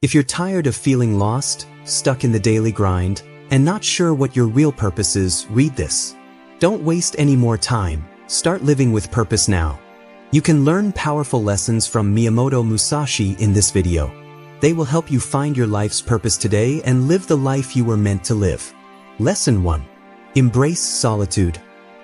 If you're tired of feeling lost, stuck in the daily grind, and not sure what your real purpose is, read this. Don't waste any more time. Start living with purpose now. You can learn powerful lessons from Miyamoto Musashi in this video. They will help you find your life's purpose today and live the life you were meant to live. Lesson 1. Embrace solitude.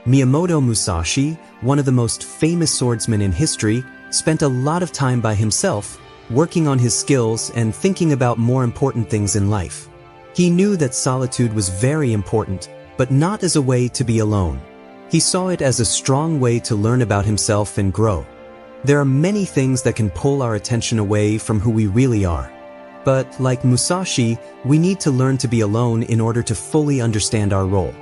Miyamoto Musashi, one of the most famous swordsmen in history, spent a lot of time by himself, working on his skills and thinking about more important things in life. He knew that solitude was very important, but not as a way to be alone. He saw it as a strong way to learn about himself and grow. There are many things that can pull our attention away from who we really are. But, like Musashi, we need to learn to be alone in order to fully understand our role.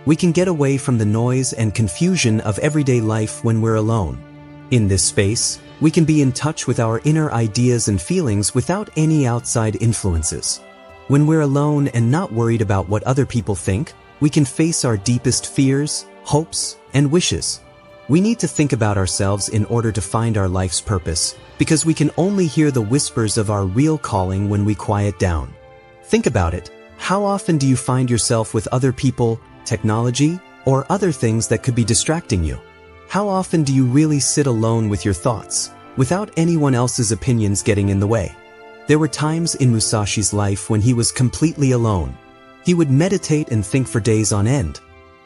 We can get away from the noise and confusion of everyday life when we're alone. In this space, we can be in touch with our inner ideas and feelings without any outside influences. When we're alone and not worried about what other people think, we can face our deepest fears, hopes, and wishes. We need to think about ourselves in order to find our life's purpose, because we can only hear the whispers of our real calling when we quiet down. Think about it. How often do you find yourself with other people, technology, or other things that could be distracting you? How often do you really sit alone with your thoughts, without anyone else's opinions getting in the way? There were times in Musashi's life when he was completely alone. He would meditate and think for days on end.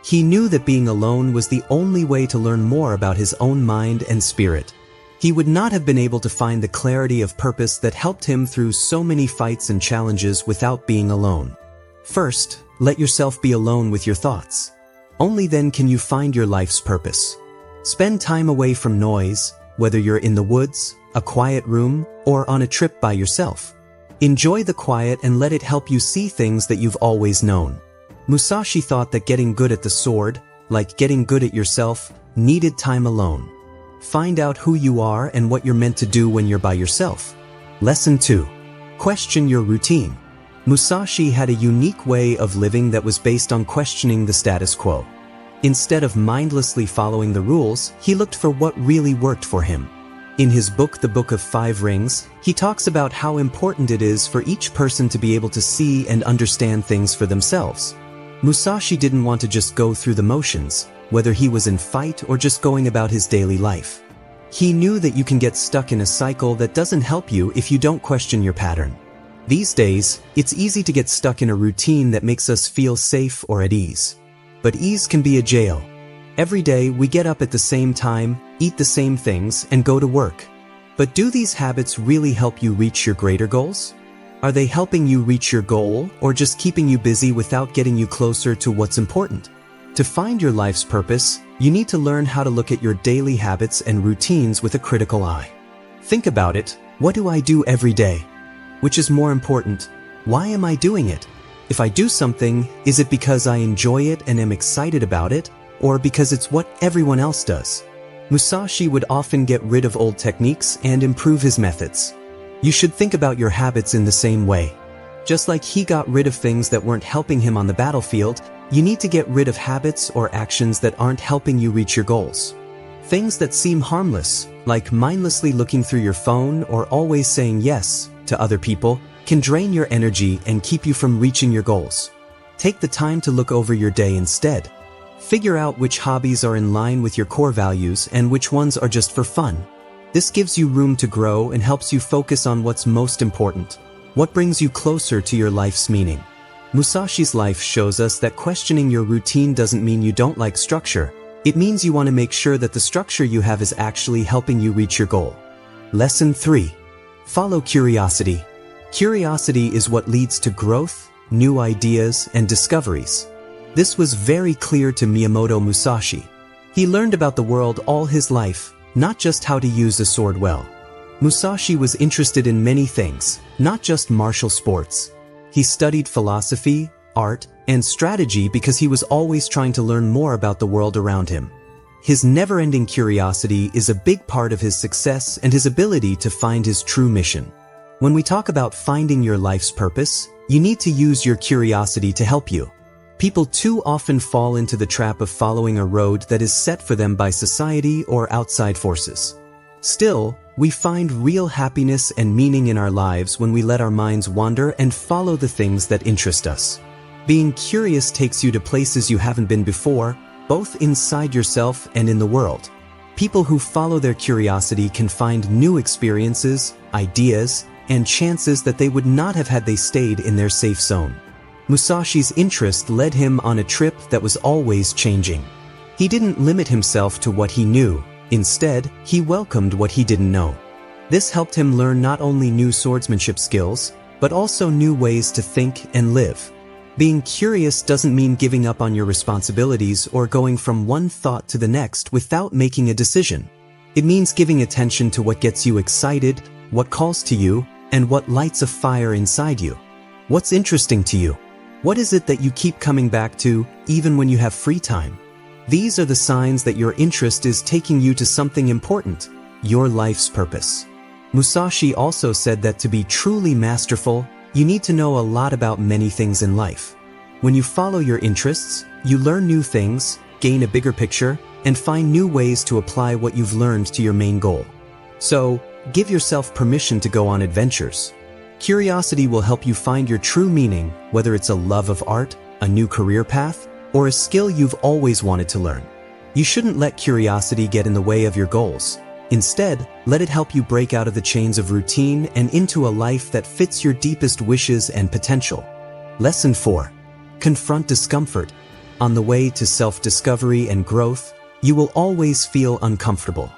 He knew that being alone was the only way to learn more about his own mind and spirit. He would not have been able to find the clarity of purpose that helped him through so many fights and challenges without being alone. First, let yourself be alone with your thoughts. Only then can you find your life's purpose. Spend time away from noise, whether you're in the woods, a quiet room, or on a trip by yourself. Enjoy the quiet and let it help you see things that you've always known. Musashi thought that getting good at the sword, like getting good at yourself, needed time alone. Find out who you are and what you're meant to do when you're by yourself. Lesson 2. Question your routine. Musashi had a unique way of living that was based on questioning the status quo. Instead of mindlessly following the rules, he looked for what really worked for him. In his book, The Book of 5 Rings, he talks about how important it is for each person to be able to see and understand things for themselves. Musashi didn't want to just go through the motions, whether he was in fight or just going about his daily life. He knew that you can get stuck in a cycle that doesn't help you if you don't question your pattern. These days, it's easy to get stuck in a routine that makes us feel safe or at ease. But ease can be a jail. Every day we get up at the same time, eat the same things, and go to work. But do these habits really help you reach your greater goals? Are they helping you reach your goal, or just keeping you busy without getting you closer to what's important? To find your life's purpose, you need to learn how to look at your daily habits and routines with a critical eye. Think about it. What do I do every day? Which is more important? Why am I doing it? If I do something, is it because I enjoy it and am excited about it, or because it's what everyone else does? Musashi would often get rid of old techniques and improve his methods. You should think about your habits in the same way. Just like he got rid of things that weren't helping him on the battlefield, you need to get rid of habits or actions that aren't helping you reach your goals. Things that seem harmless, like mindlessly looking through your phone or always saying yes to other people, can drain your energy and keep you from reaching your goals. Take the time to look over your day instead. Figure out which hobbies are in line with your core values and which ones are just for fun. This gives you room to grow and helps you focus on what's most important. What brings you closer to your life's meaning? Musashi's life shows us that questioning your routine doesn't mean you don't like structure. It means you want to make sure that the structure you have is actually helping you reach your goal. Lesson 3. Follow curiosity. Curiosity is what leads to growth, new ideas, and discoveries. This was very clear to Miyamoto Musashi. He learned about the world all his life, not just how to use a sword well. Musashi was interested in many things, not just martial sports. He studied philosophy, art, and strategy because he was always trying to learn more about the world around him. His never-ending curiosity is a big part of his success and his ability to find his true mission. When we talk about finding your life's purpose, you need to use your curiosity to help you. People too often fall into the trap of following a road that is set for them by society or outside forces. Still, We find real happiness and meaning in our lives when we let our minds wander and follow the things that interest us. Being curious takes you to places you haven't been before, both inside yourself and in the world. People who follow their curiosity can find new experiences, ideas, and chances that they would not have had they stayed in their safe zone. Musashi's interest led him on a trip that was always changing. He didn't limit himself to what he knew. Instead, he welcomed what he didn't know. This helped him learn not only new swordsmanship skills, but also new ways to think and live. Being curious doesn't mean giving up on your responsibilities or going from one thought to the next without making a decision. It means giving attention to what gets you excited, what calls to you, and what lights a fire inside you. What's interesting to you? What is it that you keep coming back to, even when you have free time? These are the signs that your interest is taking you to something important, your life's purpose. Musashi also said that to be truly masterful, you need to know a lot about many things in life. When you follow your interests, you learn new things, gain a bigger picture, and find new ways to apply what you've learned to your main goal. So, give yourself permission to go on adventures. Curiosity will help you find your true meaning, whether it's a love of art, a new career path, or a skill you've always wanted to learn. You shouldn't let curiosity get in the way of your goals. Instead, let it help you break out of the chains of routine and into a life that fits your deepest wishes and potential. Lesson 4. Confront discomfort. On the way to self-discovery and growth, you will always feel uncomfortable.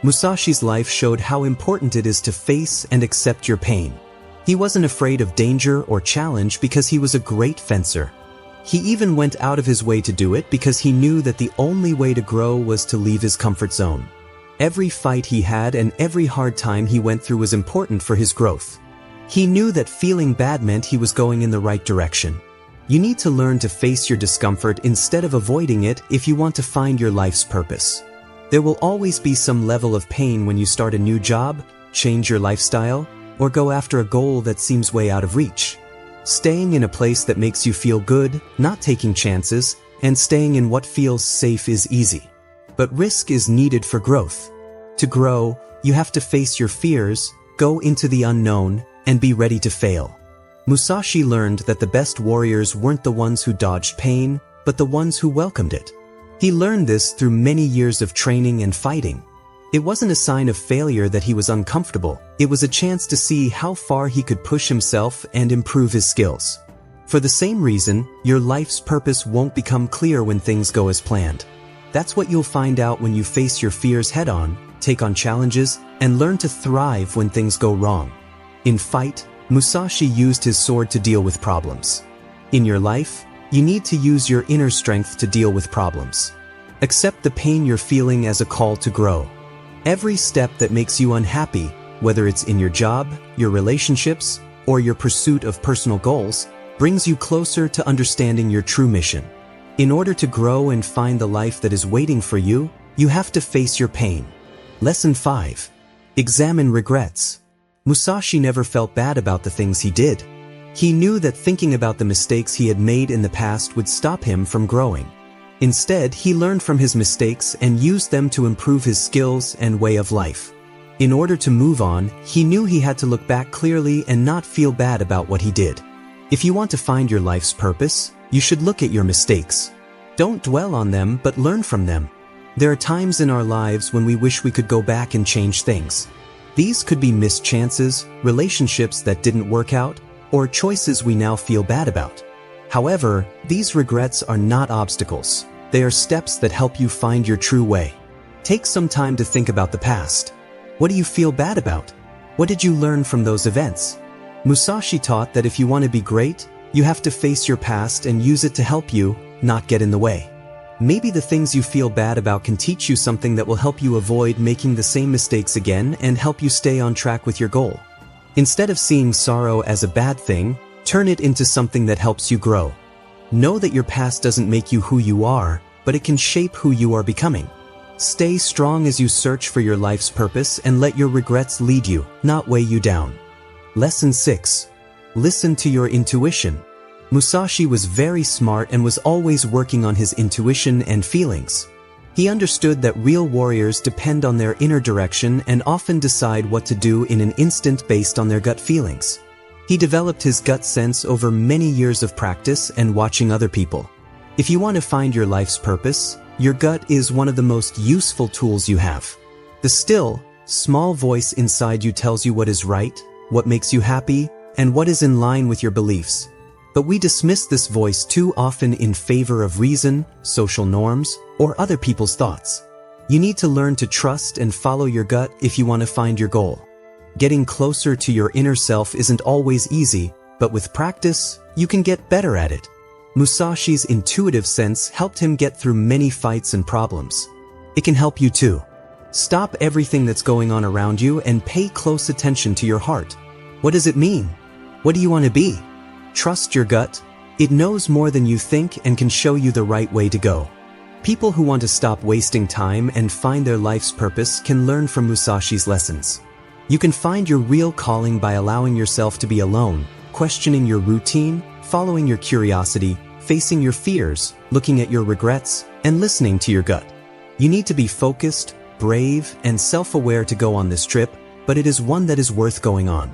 Musashi's life showed how important it is to face and accept your pain. He wasn't afraid of danger or challenge because he was a great fencer. He even went out of his way to do it because he knew that the only way to grow was to leave his comfort zone. Every fight he had and every hard time he went through was important for his growth. He knew that feeling bad meant he was going in the right direction. You need to learn to face your discomfort instead of avoiding it if you want to find your life's purpose. There will always be some level of pain when you start a new job, change your lifestyle, or go after a goal that seems way out of reach. Staying in a place that makes you feel good, not taking chances, and staying in what feels safe is easy. But risk is needed for growth. To grow, you have to face your fears, go into the unknown, and be ready to fail. Musashi learned that the best warriors weren't the ones who dodged pain, but the ones who welcomed it. He learned this through many years of training and fighting. It wasn't a sign of failure that he was uncomfortable, it was a chance to see how far he could push himself and improve his skills. For the same reason, your life's purpose won't become clear when things go as planned. That's what you'll find out when you face your fears head-on, take on challenges, and learn to thrive when things go wrong. In fight, Musashi used his sword to deal with problems. In your life, you need to use your inner strength to deal with problems. Accept the pain you're feeling as a call to grow. Every step that makes you unhappy, whether it's in your job, your relationships, or your pursuit of personal goals, brings you closer to understanding your true mission. In order to grow and find the life that is waiting for you, you have to face your pain. Lesson 5. Examine regrets. Musashi never felt bad about the things he did. He knew that thinking about the mistakes he had made in the past would stop him from growing. Instead, he learned from his mistakes and used them to improve his skills and way of life. In order to move on, he knew he had to look back clearly and not feel bad about what he did. If you want to find your life's purpose, you should look at your mistakes. Don't dwell on them, but learn from them. There are times in our lives when we wish we could go back and change things. These could be missed chances, relationships that didn't work out, or choices we now feel bad about. However, these regrets are not obstacles. They are steps that help you find your true way. Take some time to think about the past. What do you feel bad about? What did you learn from those events? Musashi taught that if you want to be great, you have to face your past and use it to help you, not get in the way. Maybe the things you feel bad about can teach you something that will help you avoid making the same mistakes again and help you stay on track with your goal. Instead of seeing sorrow as a bad thing, turn it into something that helps you grow. Know that your past doesn't make you who you are, but it can shape who you are becoming. Stay strong as you search for your life's purpose and let your regrets lead you, not weigh you down. Lesson 6. Listen to your intuition. Musashi was very smart and was always working on his intuition and feelings. He understood that real warriors depend on their inner direction and often decide what to do in an instant based on their gut feelings. He developed his gut sense over many years of practice and watching other people. If you want to find your life's purpose, your gut is one of the most useful tools you have. The still, small voice inside you tells you what is right, what makes you happy, and what is in line with your beliefs. But we dismiss this voice too often in favor of reason, social norms, or other people's thoughts. You need to learn to trust and follow your gut if you want to find your goal. Getting closer to your inner self isn't always easy, but with practice, you can get better at it. Musashi's intuitive sense helped him get through many fights and problems. It can help you too. Stop everything that's going on around you and pay close attention to your heart. What does it mean? What do you want to be? Trust your gut. It knows more than you think and can show you the right way to go. People who want to stop wasting time and find their life's purpose can learn from Musashi's lessons. You can find your real calling by allowing yourself to be alone, questioning your routine, following your curiosity, facing your fears, looking at your regrets, and listening to your gut. You need to be focused, brave, and self-aware to go on this trip, but it is one that is worth going on.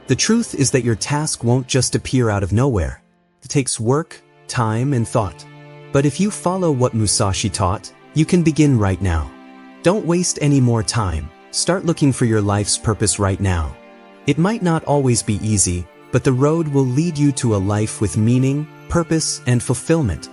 The truth is that your task won't just appear out of nowhere. It takes work, time, and thought. But if you follow what Musashi taught, you can begin right now. Don't waste any more time. Start looking for your life's purpose right now. It might not always be easy, but the road will lead you to a life with meaning, purpose, and fulfillment.